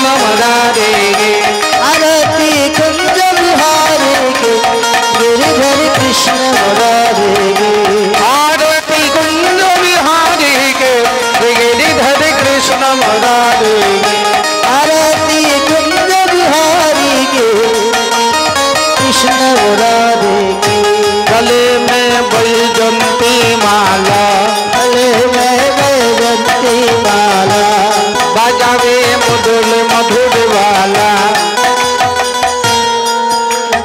कृष्ण मुरारे गे आरती कुंज बिहारी के गिरिधर कृष्ण मुरारे गे आरती कुंज बिहारी के गिरिधर कृष्ण मुरारे गे आरती कुंज बिहारी के कृष्ण मुरारे गे गले में बैजंती माला गले में बैजंती माला बजावे मधुर मधुर वाला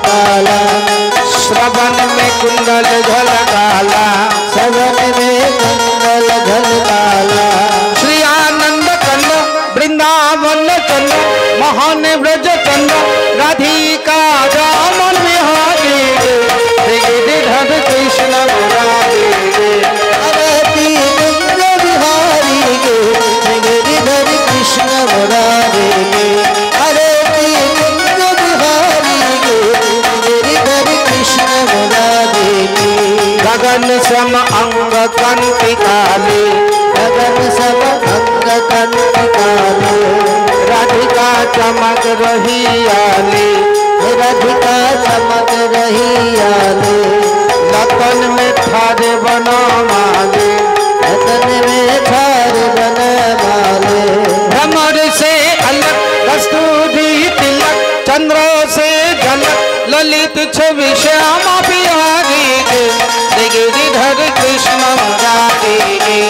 काला श्रवण में कुंडल झलकाला श्रवण में कुंडल झलकाला श्री आनंद कंद वृंदावन चंद महान ब्रज चंद राधिका रामन बिहारी गिरिधर कृष्ण मुरारी गे आरती कुंज बिहारी के गिरिधर कृष्ण मुरारी गे आरती कुंज बिहारी के गिरिधर कृष्ण मुरारी गे गगन सम अंग कंति काले गगन सब अंग कंठ काले राधिका चमक रही आले राधिका चमक रही आले लतन में ठारे बना माले रतन में ठार बन माले भ्रमर से अलग कस्तूरी तिलक चंद्र से झलक ललित छवि श्यामा बिहारी गे गिरिधर कृष्ण मुरारी गे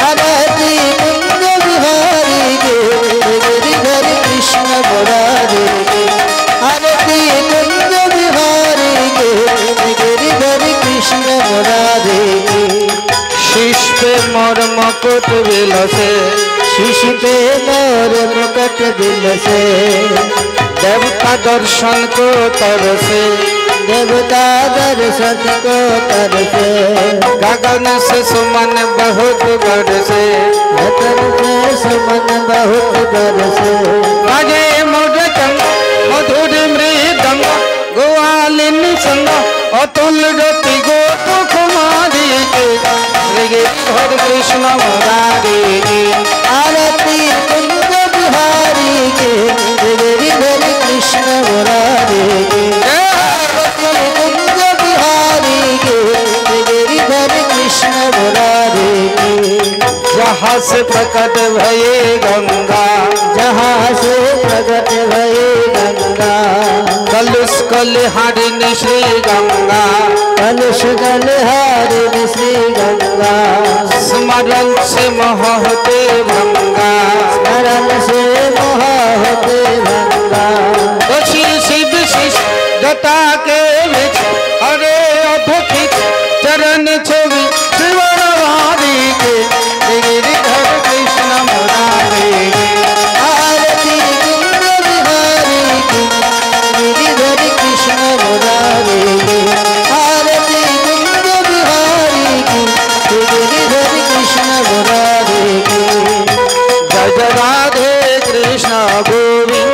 आरती कुंज बिहारी के गिरिधर कृष्ण मुरारी गे आरती कुंज बिहारी के गिरिधर कृष्ण मुरारी गे शीश पे मोर मुकुट विलसे शीश पे मोर मुकुट दिल से देवता दर्शन को तरसे देवता दर्शन को तरसे गगन से सुमन बहुत बरसे रतन से सुमन बहुत बरसे बाजे मृदंग मधुर मृदंग गोवालिन संग अतुल रति गोप कुमारी के गिरिधर कृष्ण मुरारी गे आरती कुंज बिहारी के गिरिधर कृष्ण मुरारी गे आरती कुंज बिहारी के गिरिधर कृष्ण मुरारी गे जहाँ से प्रकट भये गंगा जहाँ से प्रगट भये गंगा कलुष कलिहारिणी श्री गंगा कलुष गलहारिणी श्री गंगा स्मरण से मोह होते भंगा स्मरण से मोह होते भंगा दक्षी शिव शिष जटा के बिच अरे अधोखित चरण छवि शिवरवारी के गिरिधर कृष्ण मुरारी गे आरती कुंज बिहारी की गिरिधर कृष्ण मुरारी गे आरती कुंज बिहारी की गिरिधर कृष्ण मुरारी गे जय जय राधे कृष्ण गोविंद